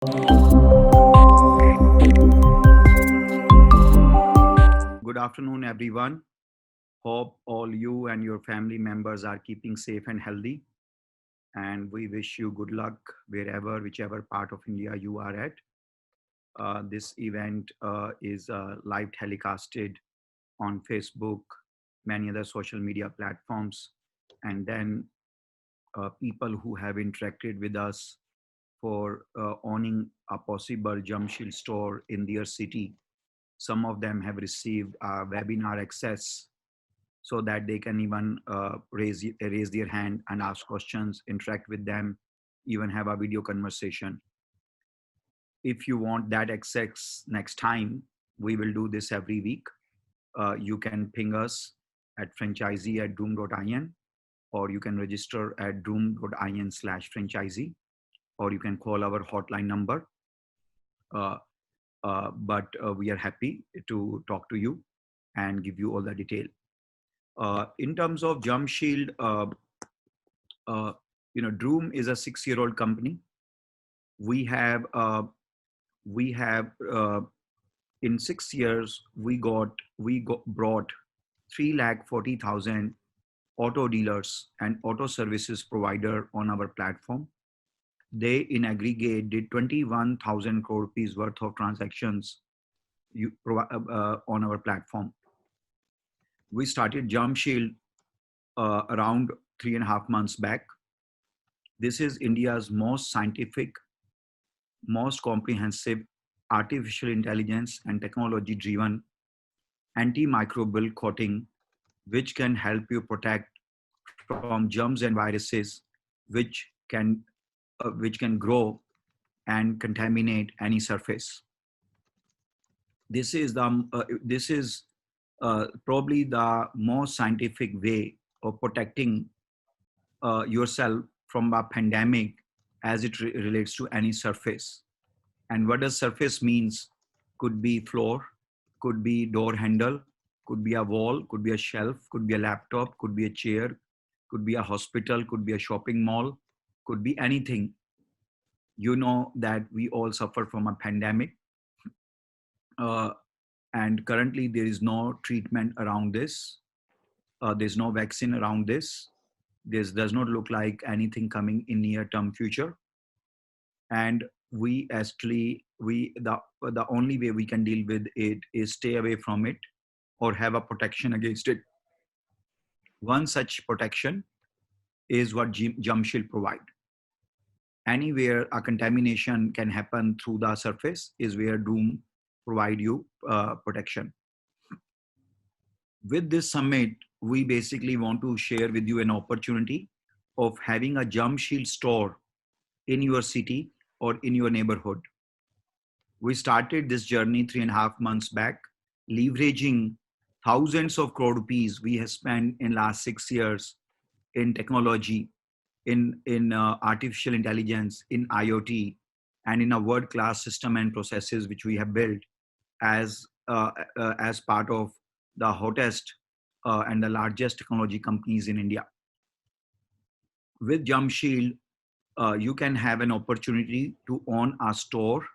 Good afternoon, everyone. Hope all you and your family members are keeping safe and healthy. And we wish you good luck wherever, whichever part of India you are at. This event is live telecasted on Facebook, many other social media platforms, and then people who have interacted with us for owning a possible Jamshil store in their city. Some of them have received webinar access so that they can even raise their hand and ask questions, interact with them, even have a video conversation. If you want that access next time, we will do this every week. You can ping us at franchisee@droom.in, or you can register at droom.in/franchisee, or you can call our hotline number. But we are happy to talk to you and give you all the detail. In terms of Jamshield, Droom is a 6-year-old company. We have in 6 years brought 340,000 auto dealers and auto services provider on our platform. They in aggregate did 21,000 crore rupees worth of transactions on our platform. We started Jamshield around 3.5 months back. This is India's most scientific, most comprehensive artificial intelligence and technology driven antimicrobial coating, which can help you protect from germs and viruses which can grow and contaminate any surface. This is probably the most scientific way of protecting yourself from a pandemic as it relates to any surface. And what does surface means? Could be floor, could be door handle, could be a wall, could be a shelf, could be a laptop, could be a chair, could be a hospital, could be a shopping mall, could be anything. You know that we all suffer from a pandemic. And currently there is no treatment around this. There's no vaccine around this. This does not look like anything coming in near-term future. And we actually, the only way we can deal with it is stay away from it or have a protection against it. One such protection is what Jamshield provide. Anywhere a contamination can happen through the surface is where Droom provide you protection. With this summit, we basically want to share with you an opportunity of having a Jamshield store in your city or in your neighborhood. We started this journey 3.5 months back, leveraging thousands of crore rupees we have spent in last 6 years in technology, in artificial intelligence, in IoT, and in a world-class system and processes which we have built as part of the hottest and the largest technology companies in India. With Jamshield, you can have an opportunity to own a store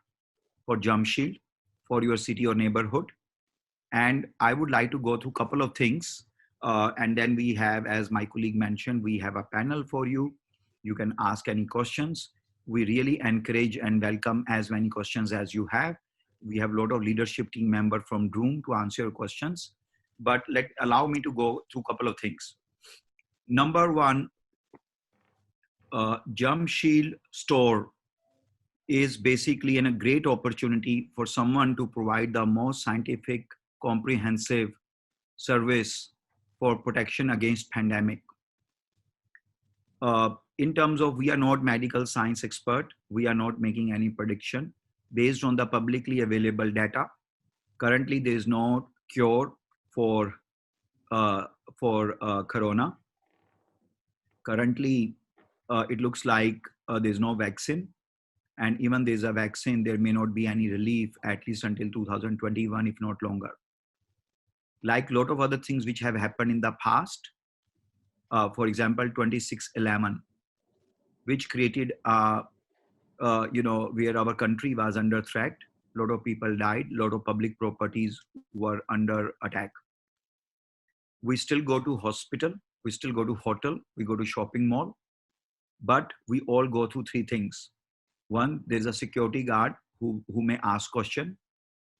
for Jamshield for your city or neighborhood. And I would like to go through a couple of things. And then we have, as my colleague mentioned, we have a panel for you. You can ask any questions. We really encourage and welcome as many questions as you have. We have a lot of leadership team members from Droom to answer your questions. But allow me to go through a couple of things. Number one, Jamshield store is basically a great opportunity for someone to provide the most scientific, comprehensive service for protection against pandemic. In terms of, we are not medical science expert. We are not making any prediction based on the publicly available data. Currently, there is no cure for corona. Currently, it looks like there's no vaccine. And even there's a vaccine, there may not be any relief, at least until 2021, if not longer. Like a lot of other things which have happened in the past, for example, 2611, which created a where our country was under threat. A lot of people died. A lot of public properties were under attack. We still go to hospital. We still go to hotel. We go to shopping mall. But we all go through three things. One, there's a security guard who may ask question.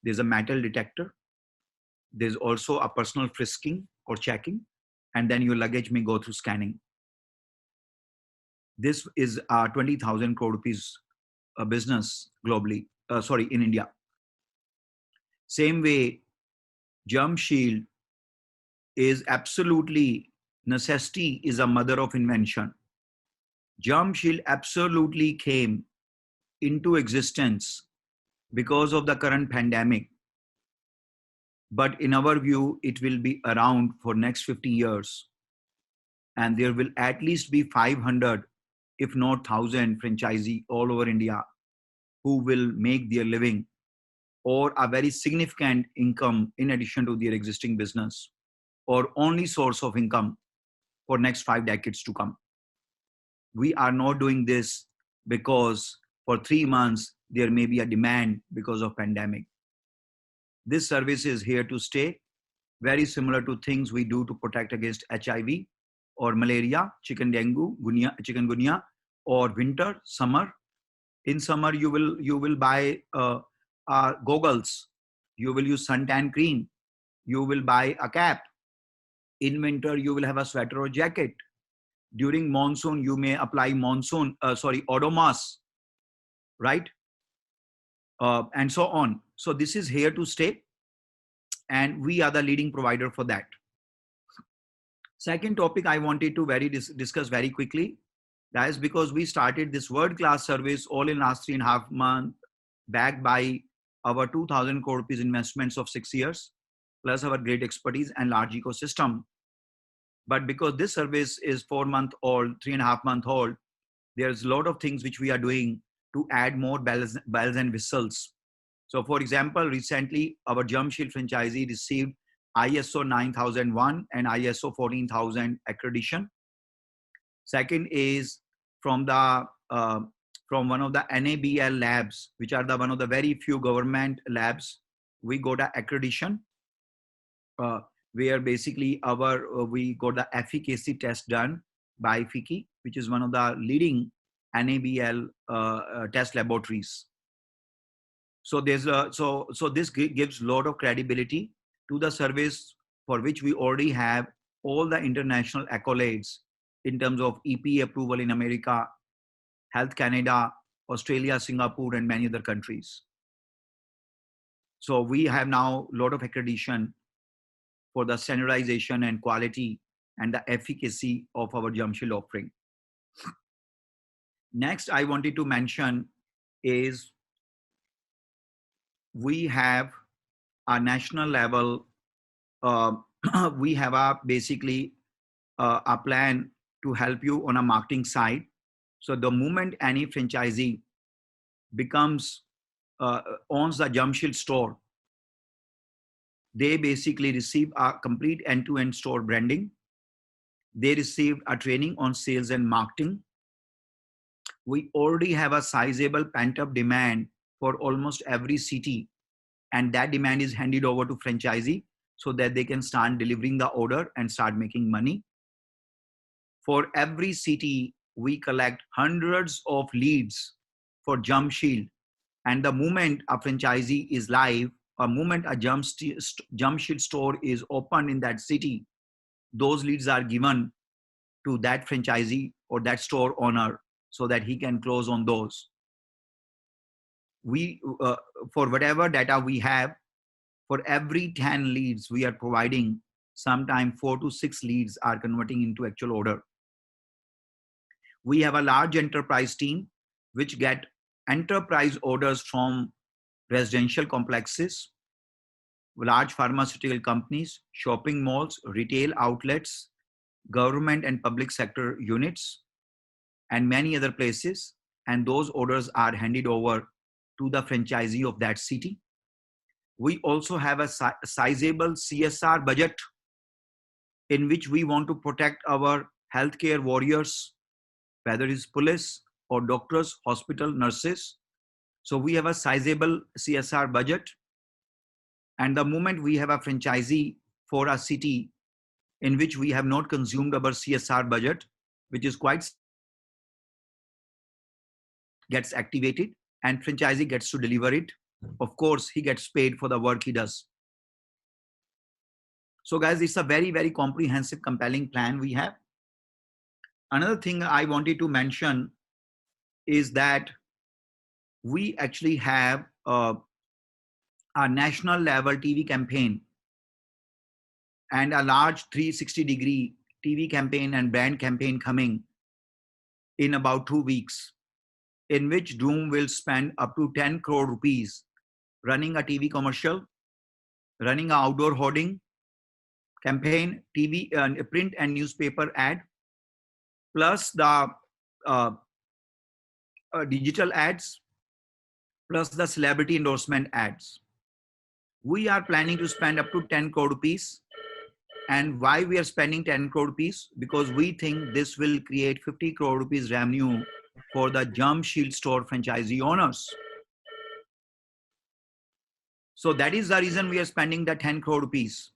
There's a metal detector. There's also a personal frisking or checking. And then your luggage may go through scanning. This is a 20,000 crore rupees business globally, in India. Same way, Germ Shield is absolutely necessity is a mother of invention. Germ Shield absolutely came into existence because of the current pandemic. But in our view, it will be around for next 50 years. And there will at least be 500, if not 1,000 franchisee all over India who will make their living or a very significant income in addition to their existing business or only source of income for next 5 decades to come. We are not doing this because for 3 months there may be a demand because of pandemic. This service is here to stay, very similar to things we do to protect against HIV or malaria, chikungunya, or winter, summer. In summer, you will buy goggles. You will use suntan cream. You will buy a cap. In winter, you will have a sweater or jacket. During monsoon, you may apply Odomos, right? And so on. So this is here to stay. And we are the leading provider for that. Second topic I wanted to discuss very quickly. That is because we started this world-class service all in last 3.5 months, backed by our 2,000 crore rupees investments of 6 years, plus our great expertise and large ecosystem. But because this service is 4 month old, 3.5 month old, there's a lot of things which we are doing to add more bells and whistles. So for example, recently our Germ Shield franchisee received ISO 9001 and ISO 14000 accreditation. Second is from one of the NABL labs, which are one of the very few government labs. We got the accreditation, where basically we got the efficacy test done by FICCI, which is one of the leading NABL test laboratories. So this gives a lot of credibility to the service, for which we already have all the international accolades in terms of EPA approval in America, Health Canada, Australia, Singapore, and many other countries. So we have now a lot of accreditation for the standardization and quality and the efficacy of our Germ Shield offering. Next, I wanted to mention is we have a national level, we have a plan to help you on a marketing side. So the moment any franchisee owns the Germ Shield store, they basically receive a complete end-to-end store branding. They received a training on sales and marketing. We already have a sizable pent-up demand for almost every city, and that demand is handed over to franchisee so that they can start delivering the order and start making money. For every city, we collect hundreds of leads for Germ Shield, and the moment a franchisee is live, a moment a Germ Shield store is opened in that city, those leads are given to that franchisee or that store owner so that he can close on those. We, for whatever data we have, for every 10 leads we are providing, sometimes 4 to 6 leads are converting into actual order. We have a large enterprise team which get enterprise orders from residential complexes, large pharmaceutical companies, shopping malls, retail outlets, government and public sector units, and many other places. And those orders are handed over to the franchisee of that city. We also have a sizable CSR budget in which we want to protect our healthcare warriors, whether it's police, or doctors, hospital, nurses. So we have a sizable CSR budget. And the moment we have a franchisee for a city in which we have not consumed our CSR budget, which is quite, gets activated and franchisee gets to deliver it. Of course, he gets paid for the work he does. So guys, it's a very, very comprehensive, compelling plan we have. Another thing I wanted to mention is that we actually have a national level TV campaign and a large 360-degree TV campaign and brand campaign coming in about 2 weeks, in which Doom will spend up to 10 crore rupees running a TV commercial, running an outdoor hoarding campaign, TV, print and newspaper ad, plus the digital ads, plus the celebrity endorsement ads. We are planning to spend up to 10 crore rupees. And why we are spending 10 crore rupees? Because we think this will create 50 crore rupees revenue for the Jamshield store franchisee owners. So that is the reason we are spending the 10 crore rupees.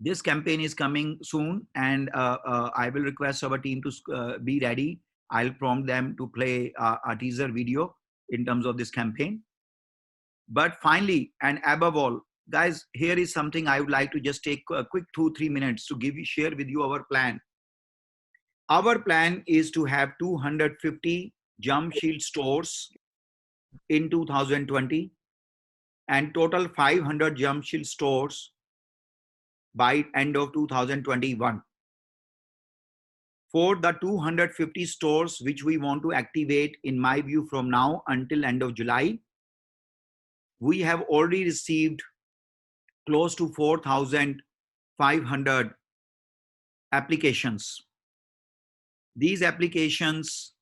This campaign is coming soon, and I will request our team to be ready. I'll prompt them to play a teaser video in terms of this campaign. But finally, and above all, guys, here is something I would like to just take a quick 2-3 minutes to share with you our plan. Our plan is to have 250 Jamshield stores in 2020 and total 500 Jamshield stores by end of 2021. For the 250 stores which we want to activate, in my view, from now until end of July, we have already received close to 4,500 applications. These applications,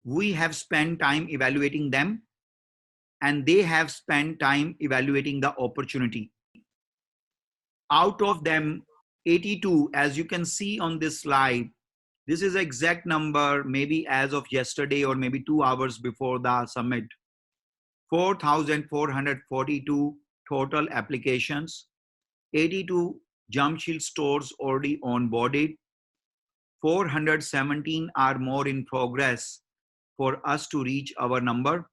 we have spent time evaluating them, and they have spent time evaluating the opportunity. Out of them, 82, as you can see on this slide, this is the exact number, maybe as of yesterday or maybe 2 hours before the summit. 4,442 total applications, 82 Jamshield stores already onboarded, 417 are more in progress for us to reach our number.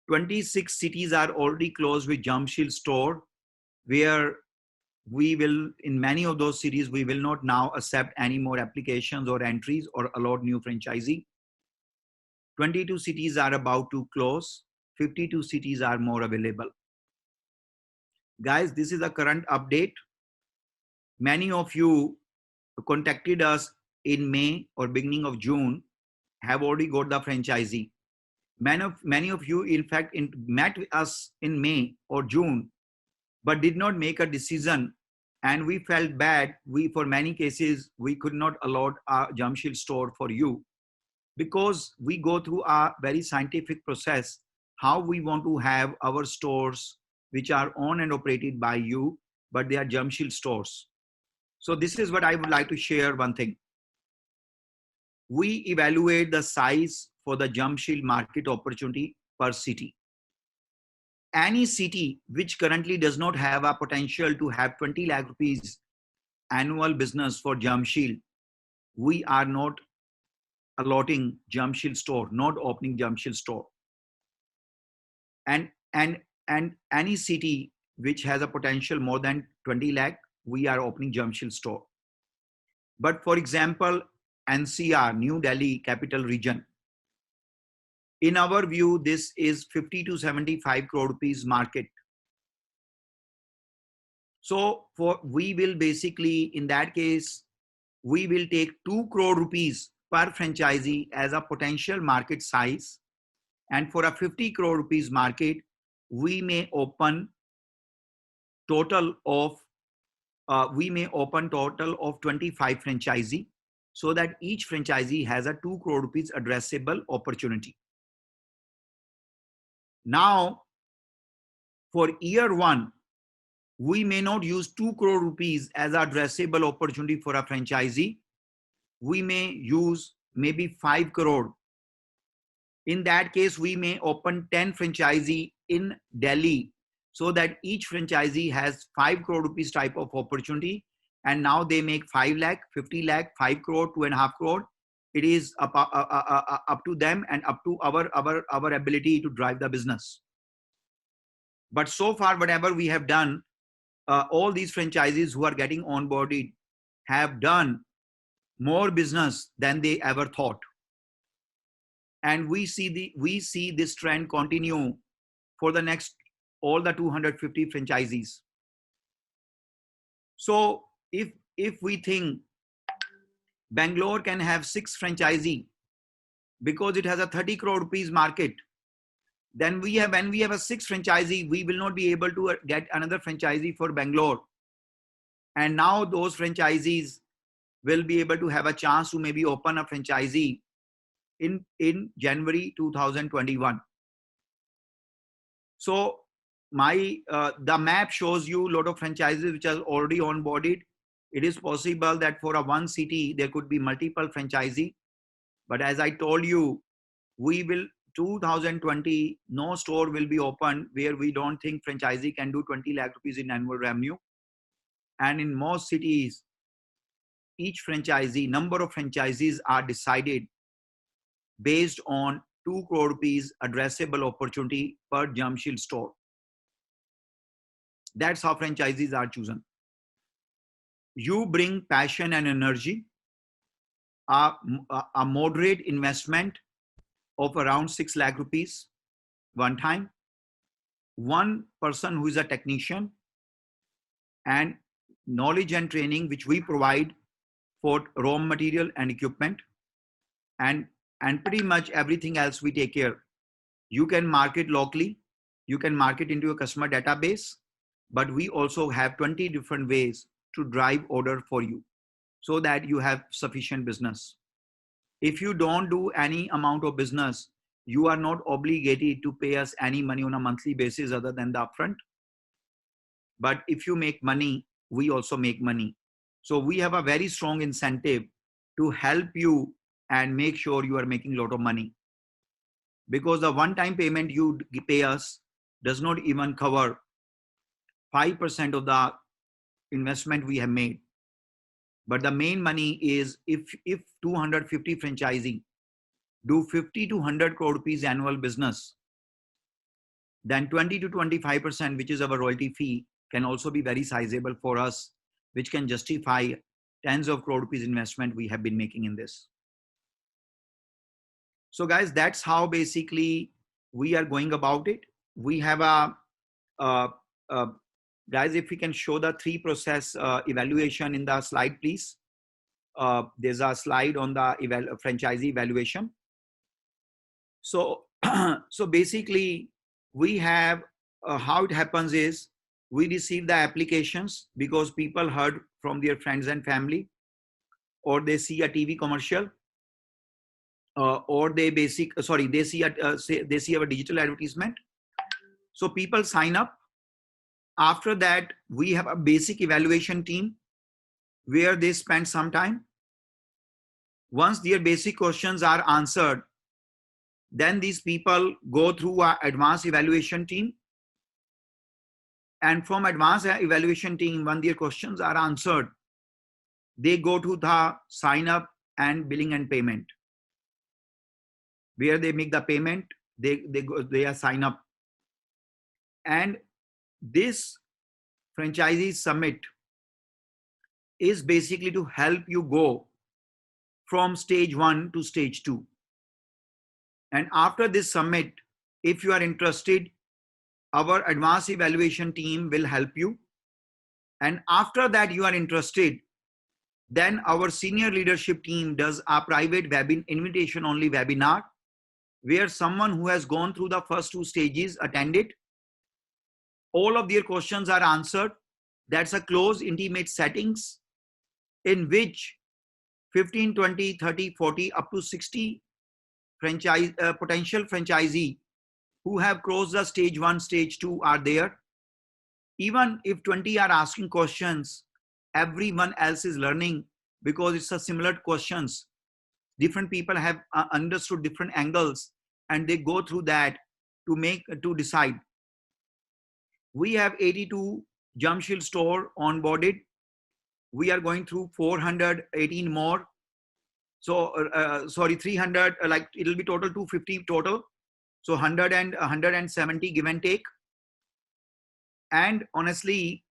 26 cities are already closed with Jamshield store, where we will, in many of those cities, we will not now accept any more applications or entries or allot new franchisee. 22 cities are about to close. 52 cities are more available. Guys, this is a current update. Many of you contacted us in May or beginning of June, have already got the franchisee. Many of you, in fact, met with us in May or June, but did not make a decision. And we felt bad. For many cases, we could not allot a Jamshield store for you, because we go through a very scientific process, how we want to have our stores, which are owned and operated by you, but they are Jamshield stores. So this is what I would like to share. One thing, we evaluate the size for the Jamshield market opportunity per city. Any city which currently does not have a potential to have 20 lakh rupees annual business for Jamshield, we are not allotting Jamshield store, not opening Jamshield store. And any city which has a potential more than 20 lakh, we are opening Jamshield store. But for example, NCR, New Delhi Capital Region, in our view, this is 50 to 75 crore rupees market. So we will basically, in that case, we will take 2 crore rupees per franchisee as a potential market size. And for a 50 crore rupees market, we may open total of 25 franchisee, so that each franchisee has a 2 crore rupees addressable opportunity. Now, for year one, we may not use 2 crore rupees as addressable opportunity for a franchisee. We may use maybe 5 crore. In that case, we may open 10 franchisee in Delhi so that each franchisee has 5 crore rupees type of opportunity. And now they make 5 lakh, 50 lakh, 5 crore, 2.5 crore. It is up to them and up to our ability to drive the business. But so far, whatever we have done, all these franchisees who are getting onboarded have done more business than they ever thought. And we see this trend continue for the next all the 250 franchisees. So if we think Bangalore can have 6 franchisee because it has a 30 crore rupees market, then when we have a 6 franchisee, we will not be able to get another franchisee for Bangalore. And now those franchisees will be able to have a chance to maybe open a franchisee in January 2021. So the map shows you a lot of franchises which are already onboarded. It is possible that for a one city, there could be multiple franchisee. But as I told you, 2020, no store will be open where we don't think franchisee can do 20 lakh rupees in annual revenue. And in most cities, each franchisee, number of franchisees are decided based on 2 crore rupees addressable opportunity per Jamshid store. That's how franchisees are chosen. You bring passion and energy, a moderate investment of around 6 lakh rupees one time, one person who is a technician, and knowledge and training which we provide for raw material and equipment, and pretty much everything else we take care. You can market locally, you can market into a customer database, but we also have 20 different ways to drive order for you so that you have sufficient business. If you don't do any amount of business, you are not obligated to pay us any money on a monthly basis other than the upfront. But if you make money, we also make money. So we have a very strong incentive to help you and make sure you are making a lot of money. Because the one-time payment you pay us does not even cover 5% of the investment we have made. But the main money is if 250 franchisee do 50 to 100 crore rupees annual business, then 20 to 25%, which is our royalty fee, can also be very sizable for us, which can justify tens of crore rupees investment we have been making in this. So guys, that's how basically we are going about it. We have guys, if we can show the 3 process evaluation in the slide, please. There's a slide on the franchisee evaluation. So, so basically we have, how it happens is we receive the applications because people heard from their friends and family, or they see a TV commercial, or they see our digital advertisement. So people sign up. After that, we have a basic evaluation team where they spend some time. Once their basic questions are answered, then these people go through our advanced evaluation team. And from advanced evaluation team, when their questions are answered, they go to the sign up and billing and payment, where they make the payment, they are sign up. And this franchisee summit is basically to help you go from stage 1 to stage 2. And after this summit, if you are interested, our advanced evaluation team will help you. And after that you are interested, then our senior leadership team does a private invitation only webinar, where someone who has gone through the first 2 stages attended. All of their questions are answered. That's a closed, intimate settings in which 15, 20, 30, 40, up to 60 potential franchisee who have crossed the stage 1, stage 2 are there. Even if 20 are asking questions, everyone else is learning because it's a similar questions. different people have understood different angles, and they go through that to decide. We have 82 Jump Shield store onboarded. We are going through 418 more. So sorry, 300, like it'll be total 250 total. So 170 give and take. And honestly,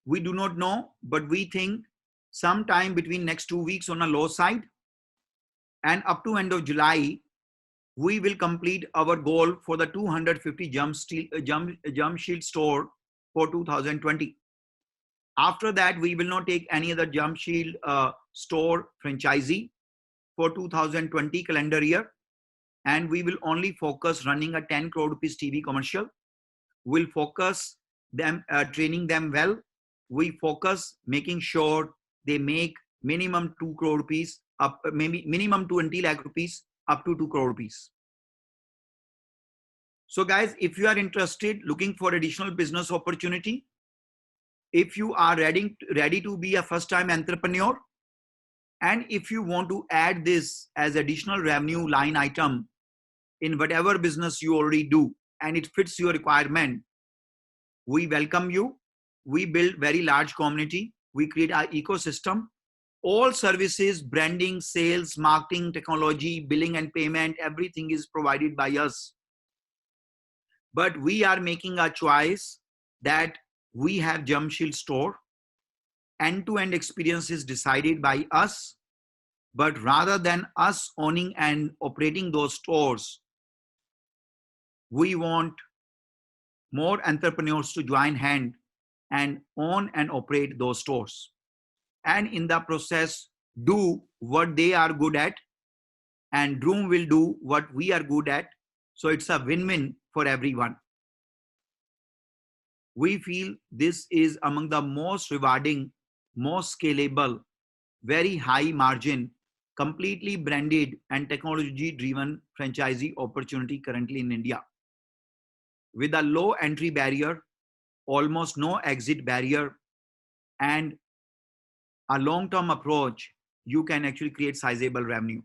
we do not know, but we think sometime between next 2 weeks on a low side, and up to end of July, we will complete our goal for the 250 Jump Shield store for 2020. After that, we will not take any other Jump Shield store franchisee for 2020 calendar year, and we will only focus running a 10 crore rupees TV commercial. We'll focus them training them well. We focus making sure they make minimum 2 crore rupees, up maybe minimum 20 lakh rupees up to 2 crore rupees. So guys, if you are interested, looking for additional business opportunity, if you are ready to be a first-time entrepreneur, and if you want to add this as additional revenue line item in whatever business you already do, and it fits your requirement, we welcome you. We build very large community. We create our ecosystem. All services, branding, sales, marketing, technology, billing and payment, everything is provided by us. But we are making a choice that we have Jump Shield store. End-to-end experience is decided by us. But rather than us owning and operating those stores, we want more entrepreneurs to join hand and own and operate those stores. And in the process, do what they are good at, and Droom will do what we are good at. So it's a win-win for everyone. We feel this is among the most rewarding, most scalable, very high margin, completely branded and technology-driven franchisee opportunity currently in India. With a low entry barrier, almost no exit barrier, and a long-term approach, you can actually create sizable revenue.